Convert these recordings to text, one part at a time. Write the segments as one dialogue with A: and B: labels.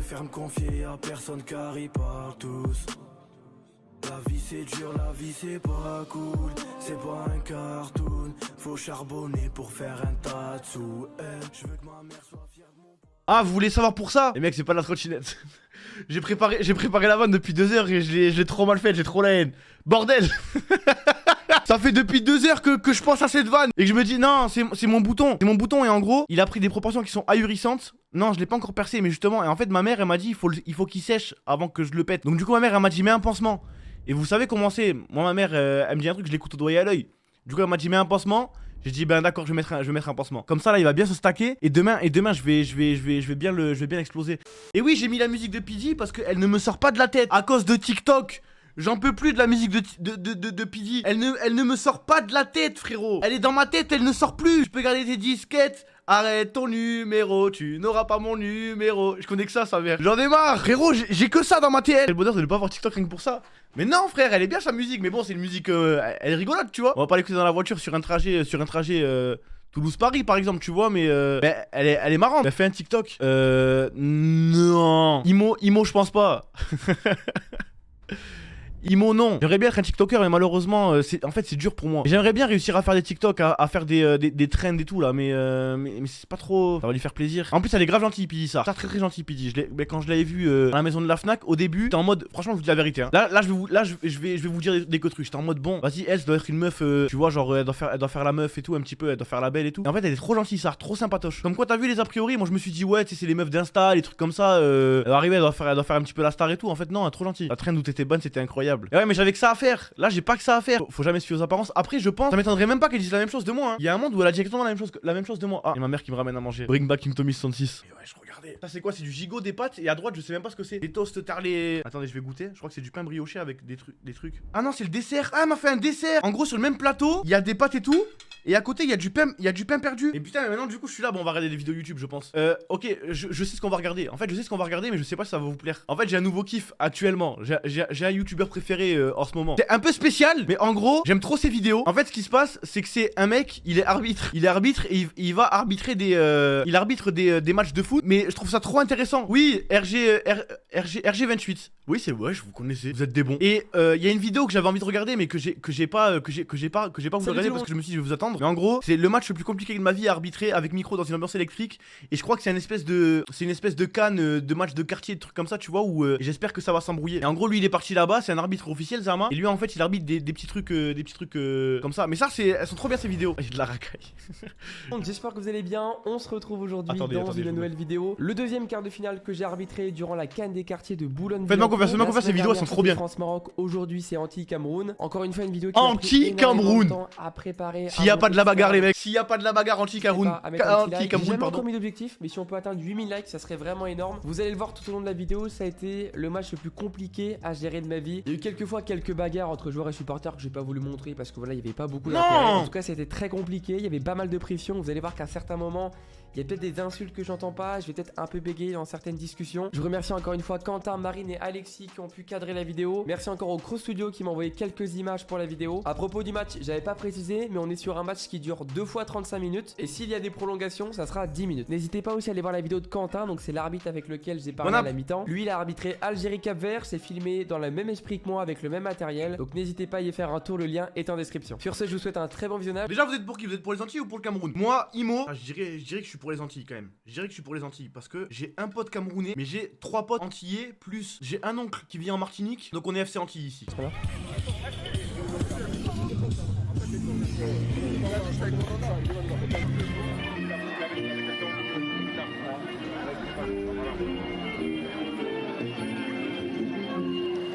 A: préfère me confier à personne car ils parlent tous. La vie c'est dur, la vie c'est pas cool. C'est pas un cartoon. Faut charbonner pour faire un tas de sous. Je veux que ma mère soit fière de mon...
B: Ah, vous voulez savoir pour ça? Les mecs, c'est pas de la trottinette. J'ai préparé la vanne depuis 2 heures et je l'ai trop mal faite, j'ai trop la haine. Bordel. Ça fait depuis 2 heures que je pense à cette vanne et que je me dis non, c'est mon bouton. C'est mon bouton et en gros, il a pris des proportions qui sont ahurissantes. Non, je l'ai pas encore percé, mais justement, et en fait, ma mère, elle m'a dit il faut qu'il sèche avant que je le pète. Donc du coup, ma mère, elle m'a dit mets un pansement. Et vous savez comment c'est? Moi, ma mère, elle me dit un truc, je l'écoute au doigt et à l'œil. Du coup, elle m'a dit mets un pansement. J'ai dit ben d'accord, je vais mettre un pansement. Comme ça là, il va bien se stacker et demain je vais bien exploser. Et oui, j'ai mis la musique de P. Diddy parce qu'elle ne me sort pas de la tête à cause de TikTok. J'en peux plus de la musique de P. Diddy. Elle ne me sort pas de la tête, frérot. Elle est dans ma tête, elle ne sort plus. Je peux garder tes disquettes. Arrête ton numéro, tu n'auras pas mon numéro. Je connais que ça mère. J'en ai marre, frérot, j'ai que ça dans ma tête. J'ai le bonheur de ne pas avoir TikTok rien que pour ça. Mais non, frère, elle est bien sa musique. Mais bon, c'est une musique, elle est rigolote, tu vois. On va pas l'écouter dans la voiture sur un trajet Toulouse-Paris, par exemple, tu vois. Mais elle est marrante. Elle fait un TikTok. Non. Imo, je pense pas. Imo non. J'aimerais bien être un TikToker mais malheureusement en fait c'est dur pour moi. J'aimerais bien réussir à faire des TikTok, à faire des trends et tout là, mais c'est pas trop. Ça va lui faire plaisir. En plus elle est grave gentille Pidi ça. Très très gentille Pidi. Mais quand je l'avais vu à la maison de la Fnac au début, j'étais en mode franchement je vous dis la vérité hein. Là je vais vous dire des trucs. J'étais en mode bon, vas-y elle doit être une meuf tu vois genre elle doit faire la meuf et tout un petit peu, elle doit faire la belle et tout. Et en fait elle est trop gentille ça, trop sympatoche. Comme quoi t'as vu les a priori, moi je me suis dit ouais tu sais c'est les meufs d'Insta, les trucs comme ça elle va arriver, elle doit faire un petit peu la star et tout. En fait non, elle est trop gentille. La trend où t'étais bonne c'était incroyable. Et ouais mais j'avais que ça à faire. Là j'ai pas que ça à faire. Faut jamais se fier aux apparences. Après je pense, ça m'étonnerait même pas qu'elle dise la même chose de moi hein. Il y a un monde où elle a dit exactement la même chose de moi. Ah, et ma mère qui me ramène à manger. Bring back King Tommy 66. Mais ouais je regardais. Ça c'est quoi? C'est du gigot, des pâtes et à droite je sais même pas ce que c'est. Des toasts tarlés. Attendez je vais goûter. Je crois que c'est du pain brioché avec des trucs. Ah non c'est le dessert. Ah elle m'a fait un dessert. En gros sur le même plateau il y a des pâtes et tout. Et à côté il y a du pain perdu. Et putain mais maintenant du coup je suis là, bon on va regarder des vidéos YouTube je pense. Ok je sais ce qu'on va regarder. En fait je sais ce qu'on va regarder mais je sais pas si ça va vous plaire. En fait j'ai un nouveau kiff actuellement. J'ai un youtubeur préféré en ce moment. C'est un peu spécial mais en gros j'aime trop ses vidéos. En fait ce qui se passe c'est que c'est un mec, il est arbitre et il va arbitrer il arbitre des matchs de foot. Mais je trouve ça trop intéressant. Oui RG28. Oui c'est ouais je vous connaissais. Vous êtes des bons. Et il y a une vidéo que j'avais envie de regarder mais que j'ai pas voulu regarder parce que je me suis dit je vais vous attendre. Mais en gros, c'est le match le plus compliqué de ma vie à arbitrer avec micro dans une ambiance électrique. Et je crois que c'est une espèce de canne de match de quartier, de trucs comme ça, tu vois, où j'espère que ça va s'embrouiller. Et en gros, lui, il est parti là-bas, c'est un arbitre officiel, Zama. Et lui, en fait, il arbitre des petits trucs comme ça. Mais ça, elles sont trop bien ces vidéos. J'ai de la racaille.
C: J'espère que vous allez bien. On se retrouve aujourd'hui dans une nouvelle vidéo. Le deuxième quart de finale que j'ai arbitré durant la CAN des quartiers de Boulogne.
B: Faites-moi confiance, ces vidéos elles sont trop bien.
C: France-Maroc, aujourd'hui c'est anti-Cameroun. Encore une fois, une vidéo qui
B: anti-Cameroun.
C: à préparer.
B: S'il y a pas de la bagarre, les mecs. S'il y a pas de la bagarre anti-Cameroun,
C: pardon. J'ai d'objectif, mais si on peut atteindre 8000 likes, ça serait vraiment énorme. Vous allez le voir tout au long de la vidéo, ça a été le match le plus compliqué à gérer de ma vie. Il y a eu quelques bagarres entre joueurs et supporters que j'ai pas voulu montrer parce que voilà, il y avait pas beaucoup d'intérêt. En tout cas, c'était très compliqué, il y avait pas mal de pression. Vous allez voir qu'à certains moments, il y a peut-être des insultes que j'entends pas, je vais peut-être un peu bégayer dans certaines discussions. Je remercie encore une fois Quentin, Marine et Alexis qui ont pu cadrer la vidéo. Merci encore au Crow Studio qui m'a envoyé quelques images pour la vidéo. À propos du match, j'avais pas précisé, mais on est sur un match qui dure 2 fois 35 minutes. Et s'il y a des prolongations, ça sera 10 minutes. N'hésitez pas aussi à aller voir la vidéo de Quentin, donc c'est l'arbitre avec lequel j'ai parlé à la mi-temps. Lui, il a arbitré Algérie-Cap-Vert, c'est filmé dans le même esprit que moi avec le même matériel. Donc n'hésitez pas à y faire un tour, le lien est en description. Sur ce, je vous souhaite un très bon visionnage.
B: Déjà, vous êtes pour qui? Vous êtes pour les Antilles ou pour le Cameroun? Moi, Imo, je dirais que je suis pour les Antilles quand même. Je dirais que je suis pour les Antilles parce que j'ai un pote camerounais, mais j'ai 3 potes antillais, plus j'ai un oncle qui vit en Martinique, donc on est FC Antilles ici.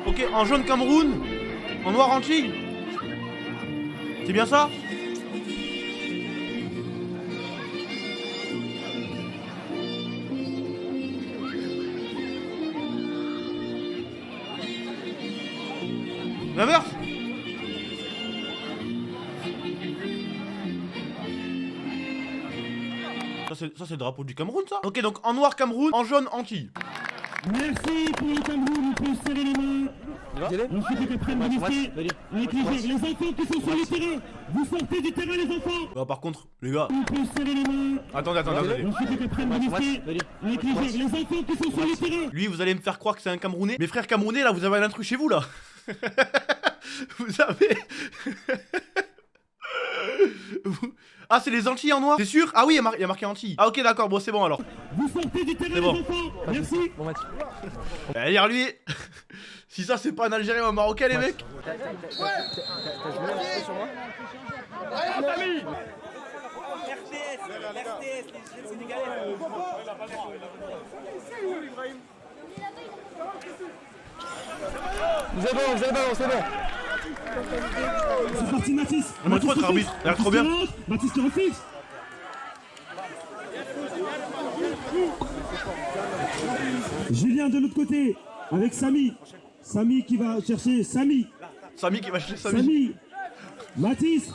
B: Ok, en jaune Cameroun, en noir Antilles. C'est bien ça? L'inverse? Ça c'est le drapeau du Cameroun ça? Ok donc en noir Cameroun, en jaune Antilles.
D: Merci pour le Cameroun, on peut serrer les mains. Ensuite, les prennent minister avec les enfants qui sont sur le terrain. Vous sortez du terrain, les enfants.
B: Bah, par contre, les gars.
D: On peut serrer les mains.
B: Attendez.
D: Ensuite, les prennent minister avec les enfants qui sont sur le terrain.
B: Lui, vous allez me faire croire que c'est un Camerounais. Mes frères Camerounais, là, vous avez un intrus chez vous, là. Vous avez. Ah, c'est les Antilles en noir? C'est sûr? Ah oui, il y a marqué Antilles. Ah, ok, d'accord, bon, c'est bon alors.
D: Vous sortez du terrain, les
B: bon.
D: enfants. Merci.
C: Bon match.
B: Derrière lui. Si ça, c'est pas un Algérien ou un Marocain, les mecs.
C: T'as joué un petit peu sur moi? Vous avez le ballon, c'est bon.
D: C'est parti, Mathis.
B: On va trop être arbitre, il a l'air trop bien.
D: Mathis qui refuse. Julien de l'autre côté avec Samy. Samy qui va chercher Samy.
B: Samy qui va chercher Samy.
D: Samy. Mathis.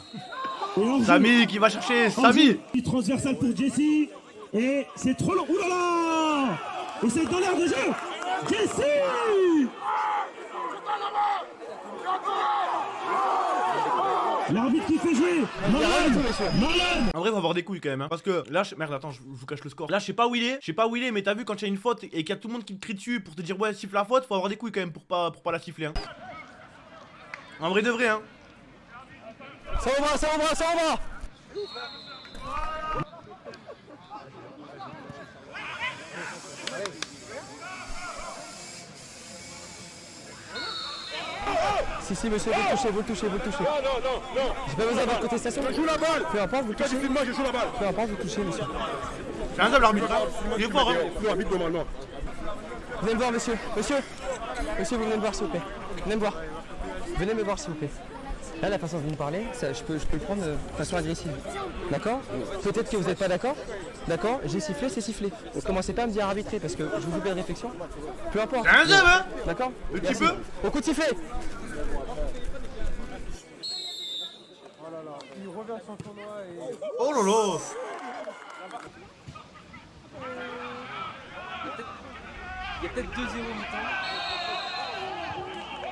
D: Et Orge.
B: Samy qui va chercher Samy.
D: Transversal pour Jesse. Et c'est trop long. Ouh là là. Et c'est dans l'air de jeu. Jesse. L'arbitre qui fait jouer. Marlon.
B: En vrai, faut avoir des couilles quand même, hein. Parce que là, merde, attends, je vous cache le score. Là, je sais pas où il est, mais t'as vu quand il y a une faute et qu'il y a tout le monde qui te crie dessus pour te dire ouais, siffle la faute, faut avoir des couilles quand même pour pas la siffler, hein. En vrai de vrai, hein.
C: Ça va. Si monsieur, vous le touchez. Non. J'ai pas besoin de votre contestation. Je joue la balle. Peu importe, vous le touchez. Je joue la balle. Peu importe, vous le touchez, monsieur.
B: C'est un double arbitre, hein. Il est fort, hein.
C: Venez me voir, monsieur. Monsieur, vous venez me voir, s'il vous plaît. Venez me voir, s'il vous plaît. Là, la façon dont vous me parlez, ça, je peux le prendre de façon agressive. D'accord? Peut-être que vous n'êtes pas d'accord. D'accord? J'ai sifflé, c'est sifflé. Commencez pas à me dire arbitrer parce que je vous fais de réflexion. Peu importe.
B: C'est un double, hein.
C: D'accord?
B: Un petit peu.
C: Au coup de sifflet.
B: Oh là là.
E: Il y a peut-être 2-0 mi-temps.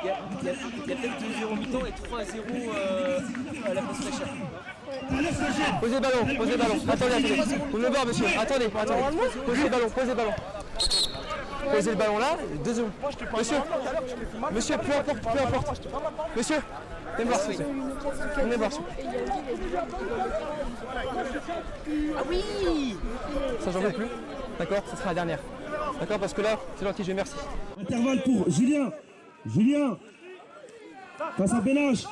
E: Il y a peut-être 2-0 mi-temps et 3-0 à la pause fraîcheur.
C: Posez le ballon. Attendez. Vous me voir, monsieur. Attendez. Posez le ballon. Posez le ballon là. 2-0. Monsieur, peu importe. Monsieur, venez me voir, s'il vous plaît.
E: Ah oui.
C: Ça, j'en veux plus. D'accord? Ça sera la dernière. D'accord? Parce que là, c'est l'anti-jeu, merci.
D: Intervalle pour Julien. Face à Bénage.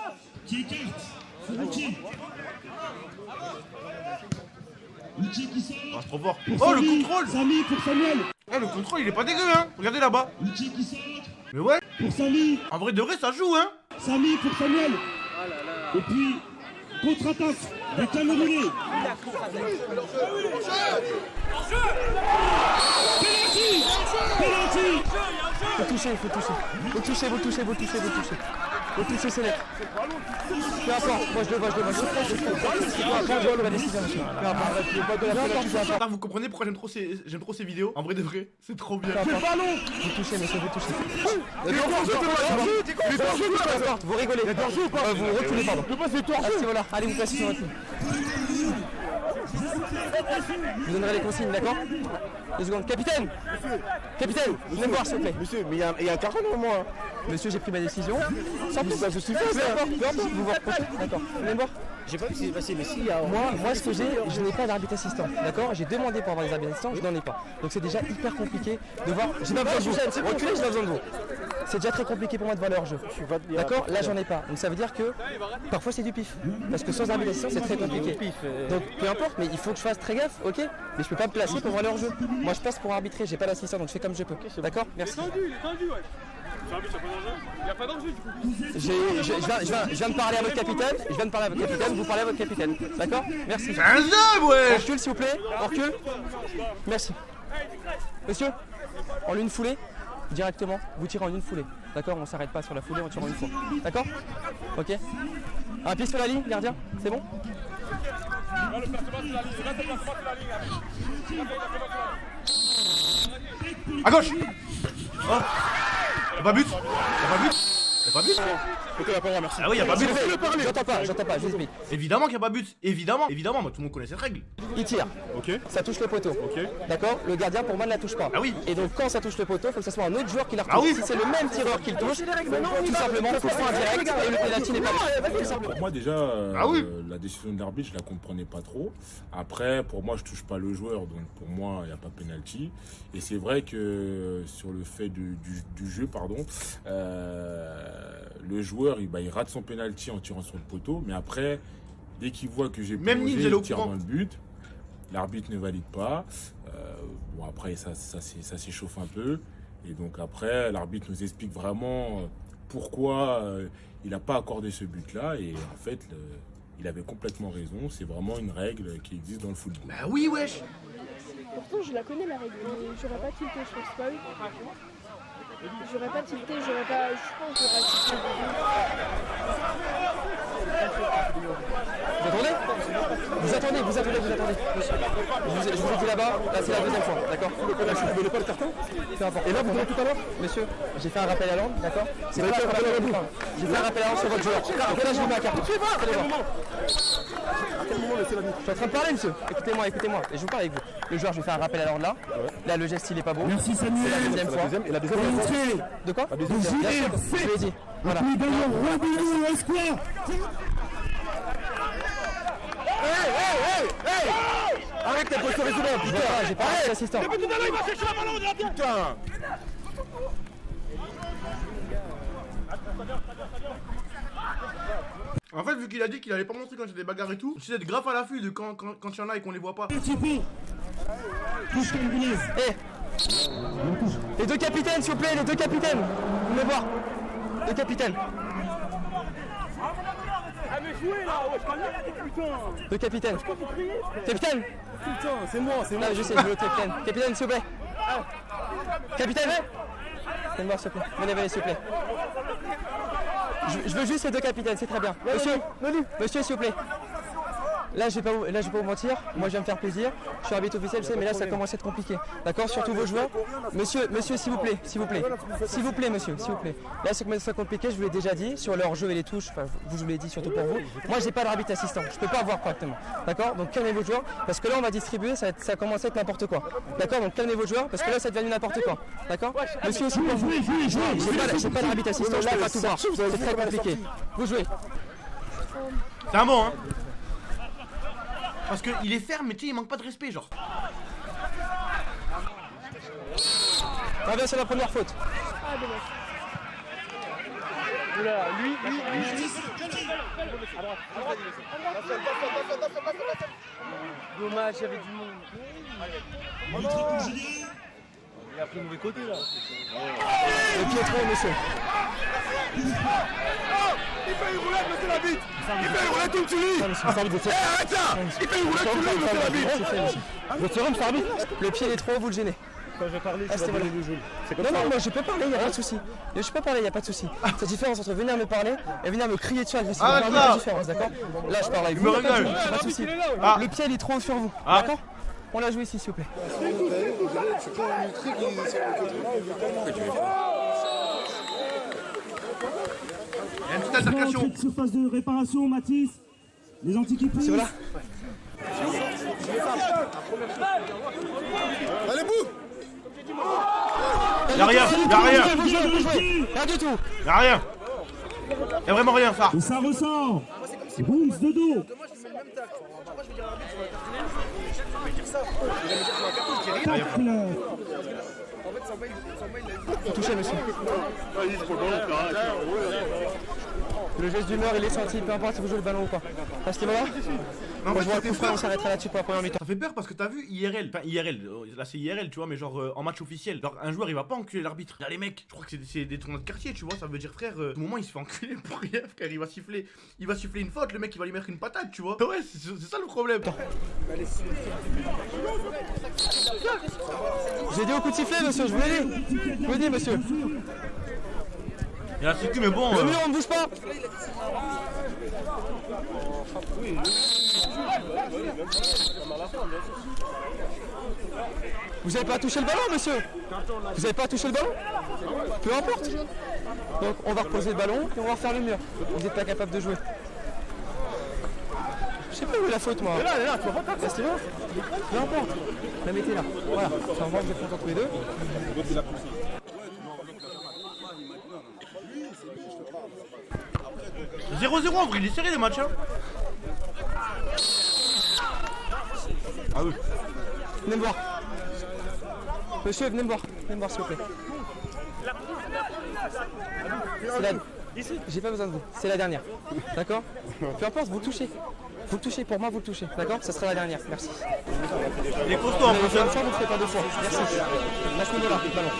D: Qui écarte. C'est Rucci. Rucci qui sort.
B: Ah, c'est trop fort.
D: Pour
B: Oh, le
D: Samy.
B: contrôle.
D: Samy pour Samuel.
B: Ah, le contrôle, il est pas dégueu, hein. Regardez là-bas.
D: Rucci qui sort.
B: Mais ouais.
D: Pour Samy.
B: En vrai de vrai, ça joue, hein.
D: Samy pour Samuel. Et puis, contre-attaque des Camerounais. Penalty.
C: Faut toucher. Vous touchez, c'est net. Peu importe, moi je le vois. Peu importe la décision, monsieur. Peu importe.
B: Vous comprenez pourquoi j'aime trop ces vidéos? En vrai de vrai, c'est trop bien.
C: Vous touchez, monsieur, vous touchez. Peu importe, vous rigolez. Vous reculez, pardon. Merci, voilà. Allez, vous placez sur votre ligne. Vous donnerez les consignes, d'accord? 2 secondes. Capitaine, venez me voir, s'il vous plaît.
F: Monsieur, mais il y a un carton devant moi.
C: Monsieur, j'ai pris ma décision. Sans plus, je suis fait. Peu importe, vous voir. D'accord. Venez me voir.
F: J'ai pas vu ce qui s'est passé, mais si, il y a.
C: Moi, ce que j'ai, je n'ai pas d'arbitre assistant. D'accord? J'ai demandé pour avoir des arbitres assistants, je n'en ai pas. Donc c'est déjà hyper compliqué de voir. J'ai pas besoin de vous. Reculez, j'ai pas besoin de vous. C'est déjà très compliqué pour moi de voir leur jeu. D'accord? Là, j'en ai pas. Donc ça veut dire que parfois c'est du pif. Parce que sans arbitre assistant, c'est très compliqué. Donc peu importe, mais il faut que je fasse très gaffe, ok? Mais je peux pas me placer pour voir leur jeu. Moi, je passe pour arbitrer, j'ai pas d'assistant, donc je fais comme je peux. D'accord? Merci.
E: Il n'y a pas d'enjeu du coup.
C: Je viens de parler à votre capitaine. Vous parlez à votre capitaine. D'accord? Merci.
B: C'est un zab, ouais.
C: On recule, s'il vous plaît. On recule. Merci. Monsieur, en une foulée, directement, vous tirez en une foulée. D'accord? On s'arrête pas sur la foulée, on tire en une fois. D'accord? Ok? Un pied sur la ligne, gardien. C'est bon?
B: À gauche. Oh. Y'a pas but? Y'a pas but? Y'a pas but? Ah oui, y'a pas but.
C: J'entends pas, je vous explique.
B: Évidemment qu'il y a pas but. Évidemment, moi tout le monde connaît cette règle.
C: Il tire.
F: Ok.
C: Ça touche le poteau.
F: Ok.
C: D'accord? Le gardien pour moi ne la touche pas.
B: Ah oui.
C: Et donc quand ça touche le poteau, il faut que ce soit un autre joueur qui la retouche.
B: Ah oui.
C: Si c'est le même tireur qui le touche, tout simplement, coup franc indirect et le pénalty n'est pas vu.
G: Pour moi déjà,
B: Ah oui.
G: la décision de l'arbitre, je la comprenais pas trop. Après, pour moi, je touche pas le joueur, donc pour moi, il n'y a pas penalty. Et c'est vrai que sur le fait du jeu, pardon, le joueur, il rate son penalty en tirant sur le poteau, mais après, dès qu'il voit que j'ai
B: Même
G: plongé,
B: Nils est
G: il
B: au
G: tire
B: courant.
G: dans le but. L'arbitre ne valide pas. Bon après, ça s'échauffe un peu. Et donc après, l'arbitre nous explique vraiment pourquoi il n'a pas accordé ce but-là. Et en fait, il avait complètement raison. C'est vraiment une règle qui existe dans le football.
B: Bah oui, wesh.
H: Pourtant, je la connais la règle, mais j'aurais pas tilté, je pense pas. J'aurais pas tilté, j'aurais pas. Je pense que j'aurais tilté.
C: Vous attendez. Je vous ai dit là-bas, là c'est la deuxième fois, d'accord? Vous voulez pas le carton? Peu importe. Et là, vous voulez tout à l'heure? Monsieur, j'ai fait un rappel à l'ordre, d'accord? C'est pas un rappel à l'ordre. J'ai fait un rappel à l'ordre sur votre joueur. Donc là, je vous mets un carton. À quel moment laissez la vie? Je suis en train de parler, monsieur. Écoutez-moi. Et je vous parle avec vous. Le joueur, je vais faire un rappel à l'ordre là. Là, le geste, il est pas beau.
D: Merci
C: C'est
D: Samuel.
C: la deuxième fois.
F: Et la deuxième fois.
C: De quoi?
D: Vous jouez
C: Je l'ai dit. Voilà.
D: Plus gagnant, Robinho, espoir.
F: Arrête tes postures et tout
C: Je vois pas, j'ai pas un assistant.
F: putain.
B: En fait, vu qu'il a dit qu'il allait pas montrer quand il y a des bagarres et tout, j'essaie d'être grave à l'affût de quand il y en a et qu'on les voit pas.
D: Touche comme Boulez.
C: Les deux capitaines, s'il vous plaît, les deux capitaines. Vous me voir. Les capitaines. Deux capitaines. Capitaine.
F: Putain, c'est moi.
C: Là, je sais, je veux le capitaine. Capitaine, s'il vous plaît. Capitaine. Venez me voir, s'il vous plaît. Venez, s'il vous plaît. Je veux juste les deux capitaines, c'est très bien. Monsieur, s'il vous plaît. Là, je vais pas vous mentir. Moi, je vais me faire plaisir. Je suis arbitre officiel, je sais, mais là, ça commence à être compliqué. D'accord? Surtout vos joueurs. Monsieur, s'il vous plaît. S'il vous plaît, monsieur, s'il vous plaît. Là, ça commence à être compliqué, je vous l'ai déjà dit. Sur leur jeu et les touches, enfin, je vous l'ai dit surtout pour vous. Moi, j'ai pas d'arbitre assistant. Je peux pas voir correctement. D'accord? Donc, calmez vos joueurs. Parce que là, on va distribuer, ça commence à être n'importe quoi. D'accord? Donc, calmez vos joueurs. Parce que là, ça devient n'importe quoi. D'accord? Monsieur, aussi pour vous. J'ai pas d'arbitre assistant, je peux pas tout voir. C'est très compliqué. Vous jouez.
B: C'est un bon, hein. Parce qu'il est ferme, mais tu sais, il manque pas de respect, genre.
C: Reviens sur la première faute.
H: Ah, dommage.
E: Oula, lui. Dommage, il y avait du monde. Il a pris le mauvais côté là.
C: Le pied trop, monsieur.
F: Il fait une roulette, monsieur l'arbitre. Il fait une roulette, tu lui. Arrête ça. Il fait une roulette, tu lui, monsieur l'arbitre.
C: Je te rends, monsieur l'arbitre. Le pied il est trop haut, vous le gênez.
F: Quand je vais parler,
C: Ah, c'était voilà. Non, moi je peux parler, y a pas de souci. Je peux parler, y a pas de souci. C'est la différence entre venir me parler et venir me crier dessus agressivement.
B: Arrête
C: Il y a
B: là.
C: une différence, d'accord? Là, je parle avec
B: Il
C: vous.
B: me rigole.
C: Y a pas de souci.
B: Ah.
C: Le pied il est trop haut sur vous,
B: Ah.
C: d'accord? On l'a joué ici, s'il vous plaît.
B: Il y a une petite altercation.
D: Cette surface de réparation, Mathis. Les anti-qui
C: C'est voilà.
F: Allez, boum.
B: Y'a rien,
C: Vous jouez. Rien du tout.
B: Y'a rien. Y'a vraiment rien, phare.
D: Et ça ressort. Booms de dos.
C: Touché, monsieur. Le geste d'humeur, il est senti, peu importe si vous jouez le ballon ou pas. À ce moment-là,
B: Non,
C: moi je vois
B: mais
C: le coup franc, on s'arrêtera là-dessus pour la première mi-temps.
B: ça fait peur parce que t'as vu IRL, enfin IRL, là c'est IRL tu vois, mais genre en match officiel, genre un joueur il va pas enculer l'arbitre. Là les mecs, je crois que c'est des tournois de quartier, tu vois, ça veut dire frère, tout moment il se fait enculer pour rien frère, il va siffler une faute, le mec il va lui mettre une patate, tu vois. Ouais, c'est ça le problème.
C: J'ai dit au coup de sifflet, monsieur, je vous l'ai dit. Je vous l'ai dit, monsieur.
B: Il a sécu mais bon.
C: Le mur, on ne bouge pas. Vous avez pas touché le ballon, monsieur? Vous avez pas touché le ballon? Peu importe. Donc on va reposer le ballon et on va refaire le mur. Vous n'êtes pas capable de jouer. Je sais pas où est la faute, moi.
E: Mais là, tu vois pas ça.
C: C'est bon. Peu importe. La mettez là. Voilà. Ça va, vous êtes contents tous les deux.
B: 0-0 en vrai, il est serré les matchs hein. Ah oui.
C: Venez me voir. Monsieur, venez me voir. Venez me voir s'il vous plaît. J'ai pas besoin de vous. C'est la dernière. D'accord? Peu importe, vous le touchez. Vous le touchez, pour moi vous le touchez. D'accord? Ça sera la dernière. Merci.
B: Il est costaud en plus.
C: Une fois, vous ne ferez pas deux fois. Merci. À ce niveau-là, ballon.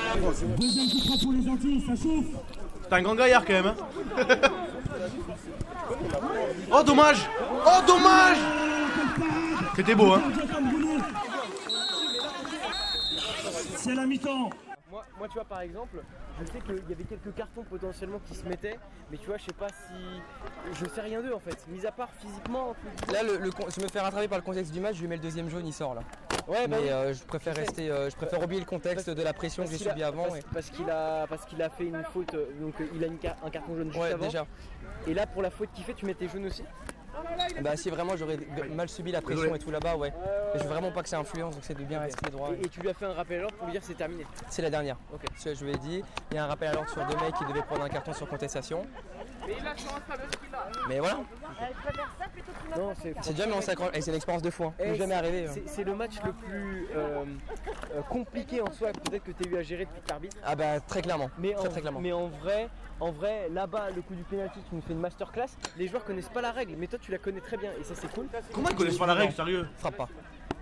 D: Deuxième coup franc pour les Antilles, ça chauffe.
B: T'es un grand gaillard quand même hein. Oh dommage. Oh dommage. C'était beau hein.
D: C'est la mi-temps.
E: Moi, tu vois, par exemple, je sais qu'il y avait quelques cartons potentiellement qui se mettaient, mais tu vois, je sais pas si. Je sais rien d'eux en fait, mis à part physiquement.
C: Là, je me fais rattraper par le contexte du match, je lui mets le deuxième jaune, il sort là.
E: Ouais, bah
C: mais je préfère rester, je préfère oublier le contexte de la pression que j'ai subi avant.
E: Parce qu'il a fait une faute, donc il a un carton jaune juste avant.
C: Déjà.
E: Et là, pour la faute qu'il fait, tu mettais jaune aussi?
C: Bah si vraiment j'aurais mal subi la pression et tout là-bas, ouais. Mais je veux vraiment pas que ça influence, donc c'est de bien rester droit.
E: Et tu lui as fait un rappel à l'ordre pour lui dire c'est terminé?
C: C'est la dernière. Ok. Je lui ai dit, il y a un rappel à l'ordre sur deux mecs qui devaient prendre un carton sur contestation. Mais voilà. C'est déjà mais on s'accroche. Et c'est l'expérience de fou. Hein. Jamais arrivé.
E: C'est le match le plus compliqué en soi peut-être que tu as eu à gérer depuis que t'arbitres.
C: Ah bah très clairement.
E: Mais
C: très clairement.
E: Mais en vrai, là-bas, le coup du penalty, tu nous fais une masterclass. Les joueurs connaissent pas la règle, mais toi tu la connais très bien et ça c'est cool.
B: Comment ils connaissent pas la règle, sérieux?
C: Frappe pas.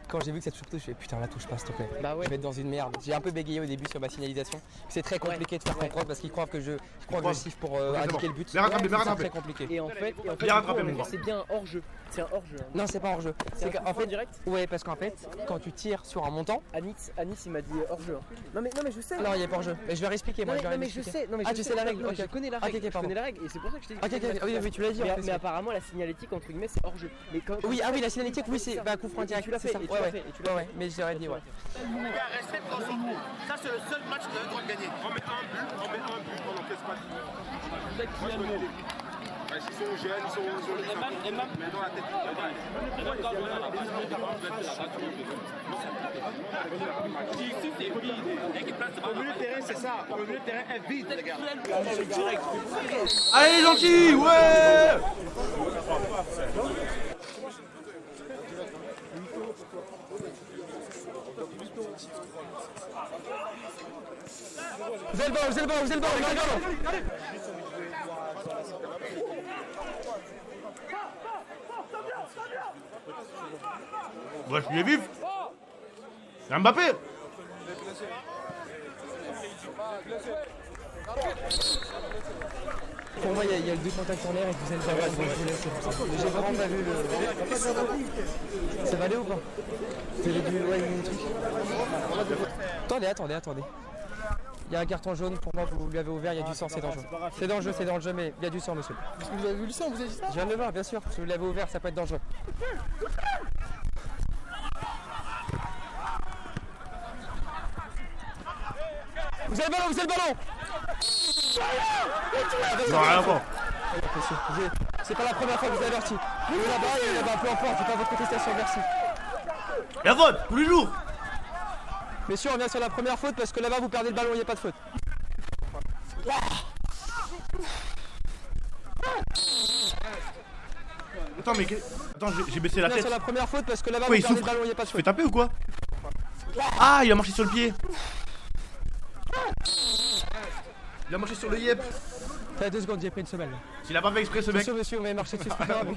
C: Quand j'ai vu que cette surtout, je fais putain la touche pas s'il te plaît.
E: Bah ouais.
C: Je vais être dans une merde. J'ai un peu bégayé au début sur ma signalisation. C'est très compliqué de faire comprendre parce qu'ils croient que je siffle pour indiquer le but.
B: Bien rattrapé, bien
C: C'est
B: rattrapé.
C: très compliqué.
E: Et en fait, c'est bien un hors-jeu. C'est un hors-jeu. Hein.
C: Non, c'est pas hors-jeu.
E: C'est en fait direct.
C: Ouais, parce qu'en fait, quand tu tires sur un montant.
E: À Nice il m'a dit hors-jeu. Hein. Non mais je sais.
C: Non, il y a pas hors-jeu. Mais je vais réexpliquer moi.
E: Non mais je sais. Ah
C: tu sais la règle.
E: Je connais la règle. Je connais la règle et c'est pour ça que je t'ai dit.
C: Ok, oui, tu l'as dit.
E: Mais apparemment la signalétique entre guillemets c'est hors-jeu.
C: Oui, ah oui, la signalétique, oui, c'est coup franc direct.
E: Tu l'as fait.
C: Ouais, mais j'aurais dit ouais.
F: Les gars, restez dans son bout. Ça, c'est le seul match que vous avez le droit de gagner. On met un but, on n'encaisse pas. S'ils sont jeunes, ils sont mais dans la tête. Au milieu de terrain, c'est ça. Au milieu de terrain est vide, les gars.
B: Allez les gentils, ouais.
C: Vous avez le ballon, regardez.
B: Bref, il est vif. C'est Mbappé.
C: Pour moi, il y a le deux contacts en l'air et vous avez le ballon, je vous laisse. J'ai vraiment pas vu le. Ça va aller ou pas? Vous avez dû. Ouais, il y a un truc. Attendez. Il y a un carton jaune, pour moi vous lui avez ouvert, il y a du sang, c'est dangereux. C'est dans le jeu, mais il y a du sang, monsieur. Parce que vous avez vu le sang, vous avez dit ça? Je viens de le voir, bien sûr, si vous l'avez ouvert, ça peut être dangereux. Vous avez le ballon
B: Non, rien à voir.
C: C'est pas la première fois que vous avez averti. Là-bas, peu importe, c'est pas votre contestation, merci.
B: La faute, tous les jours.
C: Messieurs, on vient sur la première faute parce que là-bas vous perdez le ballon, il n'y a pas de faute.
B: Attends, mais attends, j'ai baissé la
C: On vient
B: tête.
C: sur la première faute parce que là-bas
B: Quoi,
C: vous
B: il
C: perdez le
B: souffre?
C: ballon, il n'y a pas de
B: Tu fais
C: faute.
B: taper ou quoi? Ah, il a marché sur le pied. Il a marché sur le yep.
C: Ça fait 2 secondes, j'ai pris une semelle.
B: S'il a pas fait exprès ce mec.
C: Monsieur, vous m'avez marché dessus, c'est pas grave.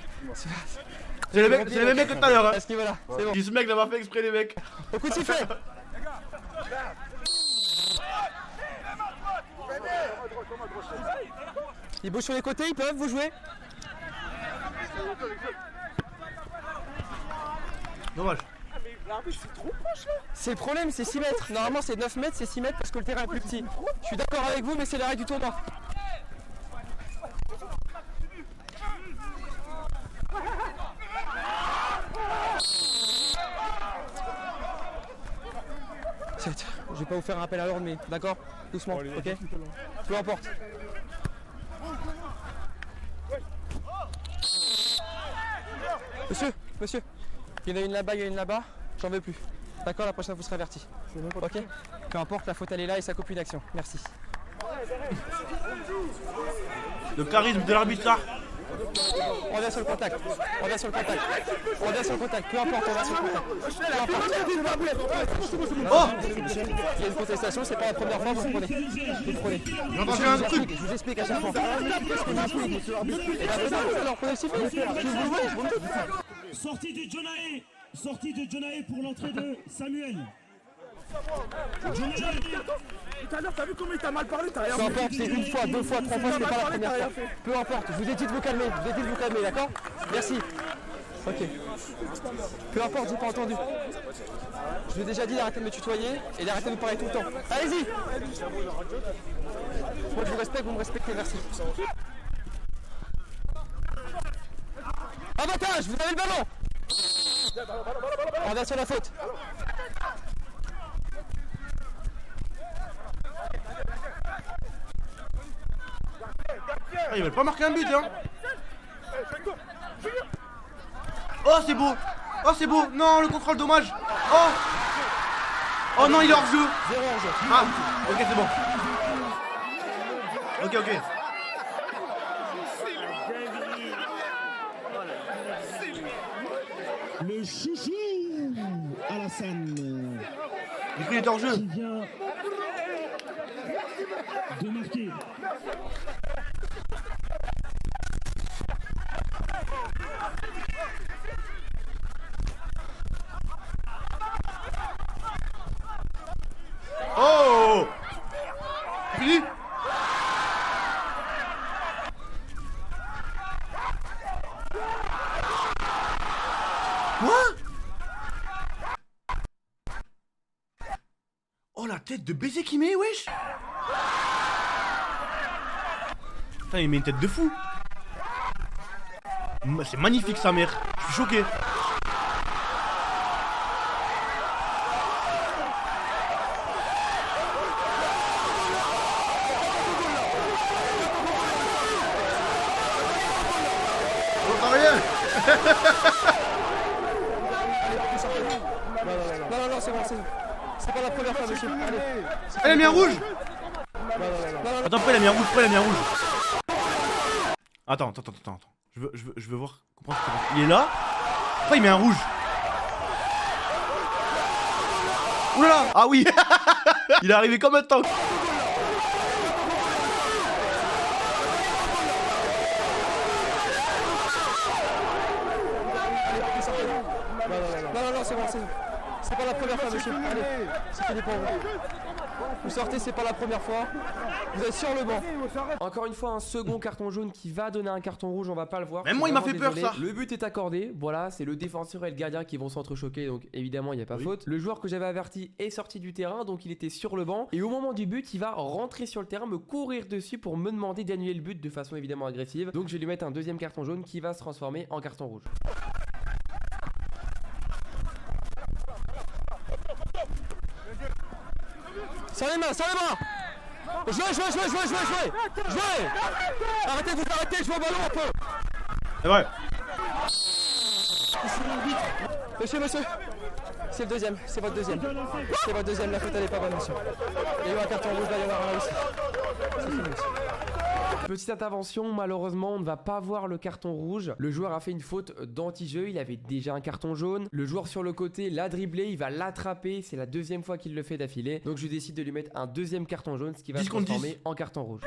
B: C'est le même mec que tout à l'heure. Hein.
C: À ce niveau-là, c'est bon.
B: Ce mec n'a pas fait exprès les mecs.
C: Au coup de sifflet. Ils bougent sur les côtés, ils peuvent, vous jouez.
B: Dommage.
C: C'est le problème, c'est 6 mètres. Normalement c'est 9 mètres, c'est 6 mètres parce que le terrain est plus petit. Je suis d'accord avec vous, mais c'est la règle du tournoi. Je vais pas vous faire un appel à l'ordre, mais d'accord? Doucement, ok? Peu importe. Monsieur, il y en a une là-bas, il y en a une là-bas, j'en veux plus. D'accord, la prochaine vous serez averti. Ok? Peu importe, la faute elle est là et ça coupe une action. Merci.
B: Le charisme de l'arbitre là.
C: On vient sur le contact. On vient sur le contact. On vient sur le contact. Peu importe, on vient sur le contact.
B: Oh!
C: Il y a une contestation, c'est pas la première fois, vous le prenez. Vous le prenez.
B: J'ai entendu un truc.
C: Je vous explique à chaque fois. Alors, prenez le sifflet.
D: Sortie de Jonae pour l'entrée de Samuel.
F: Tout à l'heure, t'as vu comment il t'a mal parlé? T'as rien
C: Peu importe, c'est une fois, deux fois, trois fois, c'est pas la première fois. Peu importe, je vous ai dit de vous calmer, d'accord? Merci. Ok. Peu importe, j'ai pas entendu. Je vous ai déjà dit d'arrêter de me tutoyer et d'arrêter de me parler tout le temps. Allez-y! Moi je vous respecte, vous me respectez, merci. Avantage, vous avez le ballon! On revient sur la faute.
B: Ah, ils veulent pas marquer un but hein. Oh c'est beau. Oh c'est beau. Non le contrôle dommage. Oh. Oh non il est hors jeu. Ah ok c'est bon. Ok.
D: Le chouchou Alassane.
B: Du coup il est hors jeu.
D: Qui vient de marquer.
B: Oh. Fini. Quoi? Oh la tête de baiser qu'il met, wesh. Putain il met une tête de fou. C'est magnifique sa mère. Je suis choqué.
C: Non, c'est bon. C'est pas la première fois, monsieur. Allez.
B: Elle a mis un rouge. Attends, pourquoi il a mis un rouge? Attends. Je veux voir. Comprends ce qu'il fait. Il est là. Pourquoi il met un rouge? Oulala. Ah oui. Il est arrivé comme un tank.
C: Non, c'est bon. C'est pas la première fois, monsieur. Allez, c'est fini pour vous. Vous sortez, c'est pas la première fois. Vous êtes sur le banc. Encore une fois, un second carton jaune qui va donner un carton rouge, on va pas le voir.
B: Même moi, il m'a fait peur, ça.
C: Le but est accordé. Voilà, c'est le défenseur et le gardien qui vont s'entrechoquer, donc évidemment, il n'y a pas faute. Le joueur que j'avais averti est sorti du terrain, donc il était sur le banc. Et au moment du but, il va rentrer sur le terrain, me courir dessus pour me demander d'annuler le but de façon évidemment agressive. Donc je vais lui mettre un deuxième carton jaune qui va se transformer en carton rouge. Sur les mains. Jouez. Arrêtez de vous arrêter, je vois au ballon un peu.
B: C'est vrai.
C: Monsieur. C'est le deuxième, c'est votre deuxième. C'est votre deuxième, la faute elle est pas bonne, monsieur. Il y a eu un carton rouge, là, il y en aura là aussi. C'est fini, monsieur. Petite intervention, malheureusement on ne va pas voir le carton rouge. Le joueur a fait une faute d'anti-jeu, il avait déjà un carton jaune. Le joueur sur le côté l'a dribblé, il va l'attraper, c'est la deuxième fois qu'il le fait d'affilée. Donc je décide de lui mettre un deuxième carton jaune, ce qui va se transformer en carton rouge.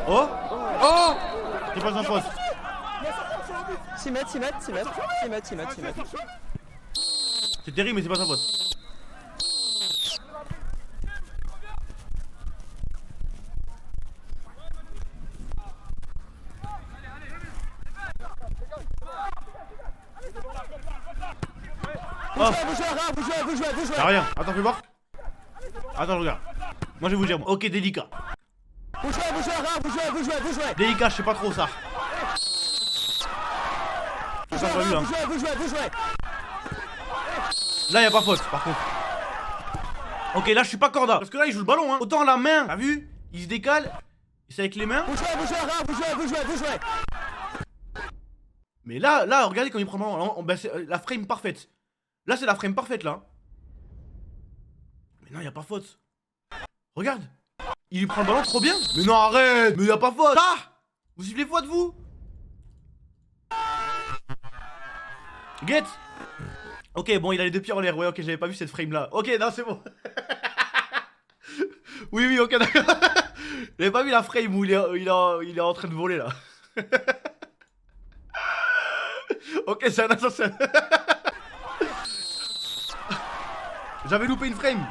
B: Oh. C'est pas sa faute.
C: 6 mètres.
B: C'est terrible mais c'est pas sa faute.
C: Vous jouez.
B: Y'a rien. Attends, fais voir. Attends, je regarde. Moi je vais vous dire, moi. Ok, délicat.
E: Vous jouez.
B: Délicat, je sais pas trop ça.
E: Vous jouez.
B: Là y'a pas faute par contre. Ok, là je suis pas corda. Parce que là il joue le ballon hein. Autant la main, t'as vu? Il se décale. C'est avec les mains.
E: Vous jouez.
B: Mais là, regardez quand il prend le ballon. Bah, c'est la frame parfaite. Là c'est la frame parfaite là. Mais non, y'a pas faute. Regarde. Il lui prend le ballon trop bien. Mais non, arrête. Mais y'a pas faute. Ah, vous suivez les fautes vous? Get. Ok, bon, il a les deux pieds en l'air. Ouais, ok, j'avais pas vu cette frame là. Ok, non, c'est bon. Oui, ok, d'accord. J'avais pas vu la frame où il est en train de voler là. Ok, c'est un assassin. J'avais loupé une frame.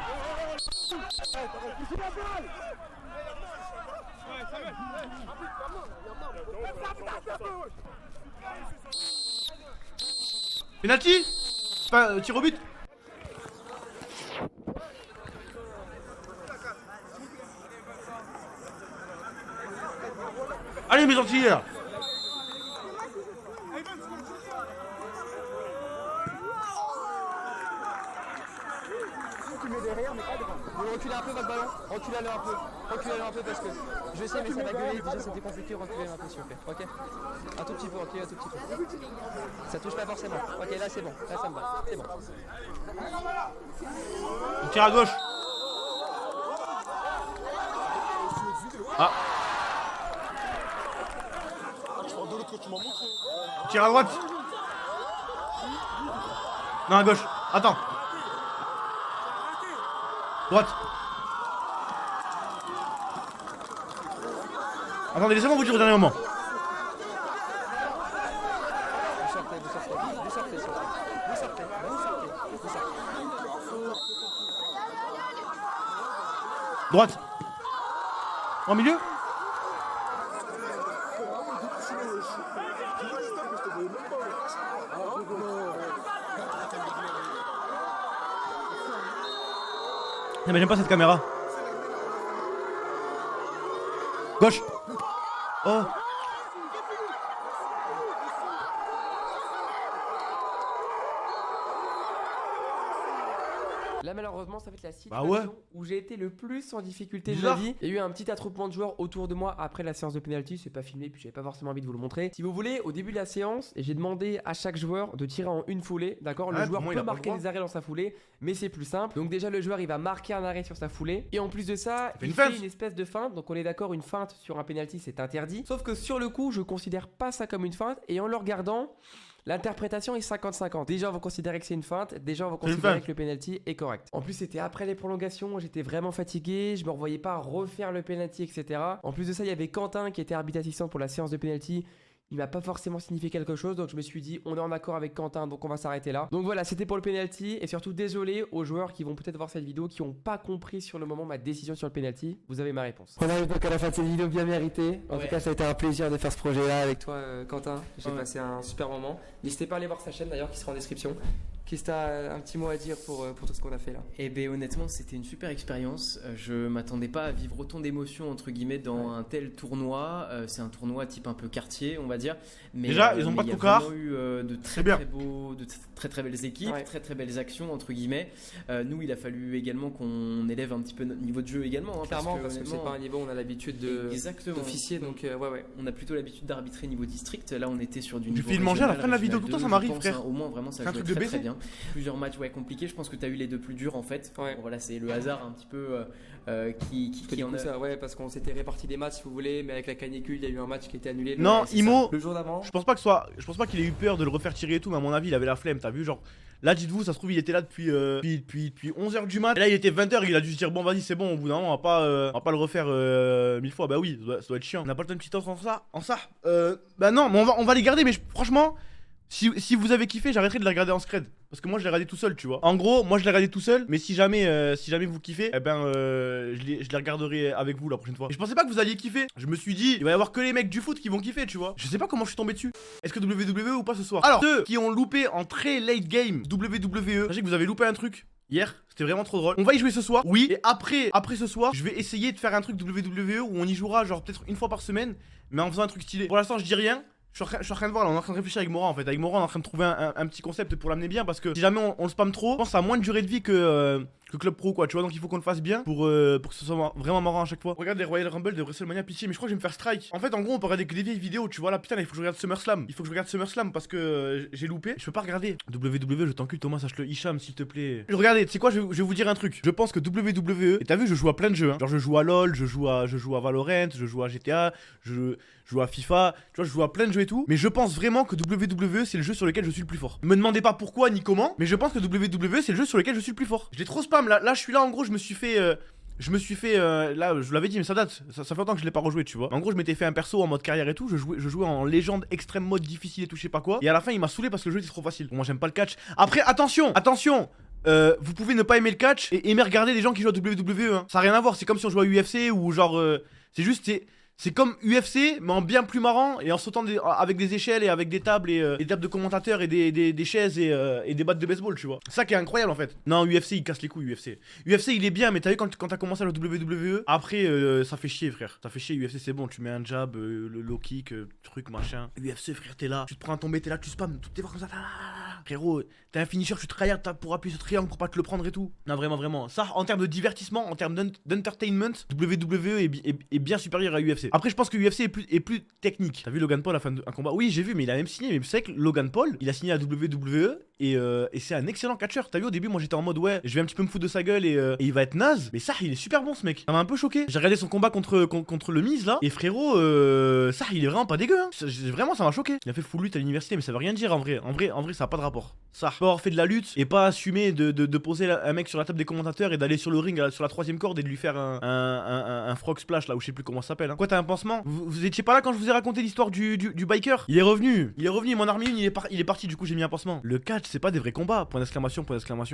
B: Penalty. Enfin, tir au but. Allez mes gentils là.
E: Reculez un peu votre ballon, reculez-le un peu parce que je sais mais ça va gueuler, déjà c'était compliqué, reculez un peu s'il vous plaît, ok? Un tout petit peu, reculez un tout petit peu. Ça touche pas forcément, ok là c'est bon, là ça me va, c'est bon.
B: Il tire à gauche. Ah. Il tire à droite. Non, à gauche, attends. Droite. Attendez, laissez-moi vous dire au dernier moment. Droite. En milieu. Non mais j'aime pas cette caméra. Gauche. Oh.
C: Là malheureusement ça va être la situation
B: Bah ouais.
C: où j'ai été le plus en difficulté
B: Bizarre.
C: de ma vie. Il y a eu un petit attroupement de joueurs autour de moi après la séance de penalty, c'est pas filmé puis j'avais pas forcément envie de vous le montrer. Si vous voulez, au début de la séance, j'ai demandé à chaque joueur de tirer en une foulée, d'accord? Le joueur peut marquer des arrêts dans sa foulée, mais c'est plus simple. Donc déjà le joueur il va marquer un arrêt sur sa foulée et en plus de ça, il fait une espèce de feinte. Donc on est d'accord, une feinte sur un penalty c'est interdit. Sauf que sur le coup, je considère pas ça comme une feinte et en le regardant, l'interprétation est 50-50. Déjà on va considérer que c'est une feinte, déjà on va considérer que le penalty est correct. En plus c'était après les prolongations, j'étais vraiment fatigué, je me revoyais pas refaire le penalty, etc. En plus de ça il y avait Quentin qui était arbitre assistant pour la séance de penalty. Il m'a pas forcément signifié quelque chose, donc je me suis dit on est en accord avec Quentin, donc on va s'arrêter là. Donc voilà, c'était pour le penalty et surtout désolé aux joueurs qui vont peut-être voir cette vidéo, qui ont pas compris sur le moment ma décision sur le penalty. Vous avez ma réponse. On arrive donc à la fin de cette vidéo bien méritée. En tout cas, ça a été un plaisir de faire ce projet-là avec toi, Quentin. J'ai passé un super moment. N'hésitez pas à aller voir sa chaîne d'ailleurs, qui sera en description. Qu'est-ce que t'as un petit mot à dire pour tout ce qu'on a fait là?
I: Eh ben honnêtement c'était une super expérience. Je m'attendais pas à vivre autant d'émotions entre guillemets dans un tel tournoi. C'est un tournoi type un peu quartier on va dire. Mais,
B: déjà ils ont pas de tocard.
I: Il y a vraiment eu de très belles équipes, très très belles actions entre guillemets. Nous il a fallu également qu'on élève un petit peu notre niveau de jeu également.
C: Clairement parce que c'est pas un niveau où on a l'habitude d'officier. Donc ouais.
I: On a plutôt l'habitude d'arbitrer niveau district. Là on était sur du
B: niveau.
I: Tu
B: fais manger à la fin de la vidéo tout le temps, ça m'arrive frère.
I: Au moins vraiment ça jouait très très bien. Plusieurs matchs compliqués, je pense que tu as eu les deux plus durs en fait. Bon, voilà, c'est le hasard un petit peu qui en a.
C: Ça, ouais, parce qu'on s'était réparti des matchs si vous voulez, mais avec la canicule, il y a eu un match qui était annulé.
B: Non, Imo,
C: le jour d'avant.
B: Je pense pas qu'il ait eu peur de le refaire tirer et tout, mais à mon avis, il avait la flemme, t'as vu, genre là dites-vous, ça se trouve il était là depuis 11h du mat. Et là il était 20h, il a dû se dire bon vas-y c'est bon, au bout d'un moment on va pas le refaire 1000 fois. Bah oui, ça doit être chiant. On n'a pas le temps de petit offre en ça. Bah non, mais on va les garder, mais franchement si vous avez kiffé, j'arrêterai de les regarder en scred. Parce que moi je l'ai regardé tout seul, tu vois. En gros, moi je l'ai regardé tout seul. Mais si jamais vous kiffez, eh ben je les regarderai avec vous la prochaine fois. Et je pensais pas que vous alliez kiffer. Je me suis dit, il va y avoir que les mecs du foot qui vont kiffer, tu vois. Je sais pas comment je suis tombé dessus. Est-ce que WWE ou pas ce soir? Alors, ceux qui ont loupé en très late game WWE, sachez que vous avez loupé un truc. hier. C'était vraiment trop drôle. On va y jouer ce soir. Oui. Et après ce soir, je vais essayer de faire un truc WWE où on y jouera genre peut-être une fois par semaine, mais en faisant un truc stylé. Pour l'instant, je dis rien. Je suis en train de voir là, on est en train de réfléchir avec Mora en fait. Avec Mora, on est en train de trouver un petit concept pour l'amener bien parce que si jamais on le spamme trop, je pense que ça a moins de durée de vie que Club Pro quoi, tu vois. Donc il faut qu'on le fasse bien pour que ce soit vraiment marrant à chaque fois. Regarde les Royal Rumble de WrestleMania, pitié, mais je crois que je vais me faire strike. En fait, en gros, on peut regarder que des vieilles vidéos, tu vois. Là, putain, là, il faut que je regarde SummerSlam. Il faut que je regarde SummerSlam parce que j'ai loupé. Je peux pas regarder. WWE, je t'encule, Thomas, sache-le. Hicham, s'il te plaît. Regardez, tu sais quoi, je vais vous dire un truc. Je pense que WWE, et t'as vu, je joue à plein de jeux. Hein. Genre, je joue à LoL, je joue à Valorant, je joue à GTA, je joue à FIFA, tu vois, je joue à plein de jeux et tout. Mais je pense vraiment que WWE, c'est le jeu sur lequel je suis le plus fort. Me demandez pas pourquoi ni comment, mais je pense que WWE, c'est le jeu sur lequel je suis le plus fort. Je l'ai trop spam. Là, je suis là, en gros, je me suis fait, là, je vous l'avais dit, mais ça date, ça fait longtemps que je l'ai pas rejoué, tu vois. En gros, je m'étais fait un perso en mode carrière et tout, je jouais en légende extrême mode difficile et tout, je sais pas quoi. Et à la fin, il m'a saoulé parce que le jeu était trop facile. Bon, moi, j'aime pas le catch. Après, attention, vous pouvez ne pas aimer le catch et aimer regarder des gens qui jouent à WWE, hein. Ça a rien à voir, c'est comme si on jouait à UFC ou genre, c'est juste, c'est comme UFC, mais en bien plus marrant et en sautant avec des échelles et avec des tables et des tables de commentateurs et des chaises et des battes de baseball, tu vois. Ça qui est incroyable en fait. Non, UFC, il casse les couilles, UFC. UFC, il est bien, mais t'as vu quand t'as commencé à la WWE, après, ça fait chier, frère. Ça fait chier, UFC, c'est bon, tu mets un jab, le low kick, truc, machin. UFC, frère, t'es là, tu te prends un tombé, t'es là, tu spams, toutes tes voix comme ça. Frérot, t'as un finisher, tu tryhard pour appuyer sur triangle pour pas te le prendre et tout. Non, vraiment. Ça, en termes de divertissement, en termes d'entertainment, WWE est bien supérieur à UFC. Après, je pense que UFC est plus technique. T'as vu Logan Paul à la fin d'un combat? Oui, j'ai vu, mais il a même signé. Mais vous savez que Logan Paul, il a signé à WWE et c'est un excellent catcheur. T'as vu, au début, moi j'étais en mode ouais, je vais un petit peu me foutre de sa gueule et il va être naze. Mais ça, il est super bon ce mec. Ça m'a un peu choqué. J'ai regardé son combat contre le Miz là. Et frérot, ça, il est vraiment pas dégueu. Hein. Vraiment, ça m'a choqué. Il a fait full lutte à l'université, mais ça veut rien dire en vrai. En vrai, ça a pas de rapport. Ça, faut avoir fait de la lutte et pas assumer de poser un mec sur la table des commentateurs et d'aller sur le ring sur la 3ème corde et de lui faire un frog splash là où je sais plus comment ça s'appelle. Hein. Quoi, t'as un pansement? Vous étiez pas là quand je vous ai raconté l'histoire du biker? Il est revenu, il m'en a remis une, il est parti, du coup j'ai mis un pansement. Le catch, c'est pas des vrais combats, point d'exclamation.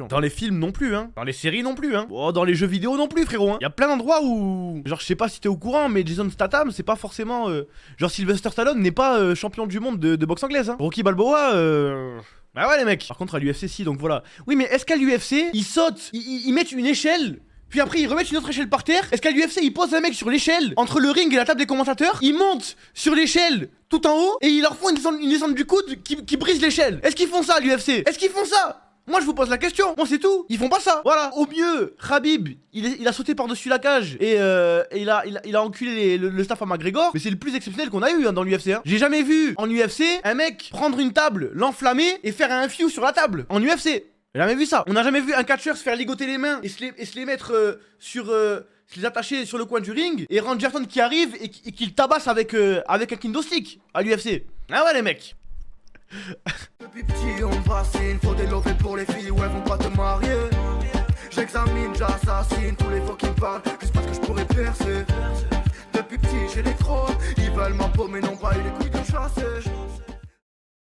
B: Dans les films non plus, hein. Dans les séries non plus, hein. Oh, dans les jeux vidéo non plus, frérot, hein. Y a plein d'endroits où, genre, je sais pas si t'es au courant, mais Jason Statham, c'est pas forcément, genre Sylvester Stallone n'est pas champion du monde de boxe anglaise, hein. Rocky Balboa, ah ouais les mecs. Par contre à l'UFC si, donc voilà. Oui, mais est-ce qu'à l'UFC, ils sautent, ils mettent une échelle, puis après ils remettent une autre échelle par terre? Est-ce qu'à l'UFC ils posent un mec sur l'échelle entre le ring et la table des commentateurs? Ils montent sur l'échelle tout en haut et ils leur font une descente du coude qui brise l'échelle. Est-ce qu'ils font ça à l'UFC? Est-ce qu'ils font ça? Moi je vous pose la question, moi c'est tout. Ils font pas ça. Voilà. Au mieux, Khabib, il a sauté par-dessus la cage et il a enculé le staff à McGregor. Mais c'est le plus exceptionnel qu'on a eu hein, dans l'UFC. Hein. J'ai jamais vu en UFC un mec prendre une table, l'enflammer et faire un few sur la table. En UFC. J'ai jamais vu ça. On n'a jamais vu un catcheur se faire ligoter les mains et se les mettre se les attacher sur le coin du ring et Randy Orton qui arrive et qui le tabasse avec un kendo stick à l'UFC. Ah ouais les mecs.
A: Depuis petit on bassine, faut développer pour les filles où elles vont pas te marier. J'examine, j'assassine tous les faux qui me parlent juste parce que je pourrais percer. Depuis petit j'ai les crocs, ils veulent ma peau mais n'ont pas eu les couilles de chasser.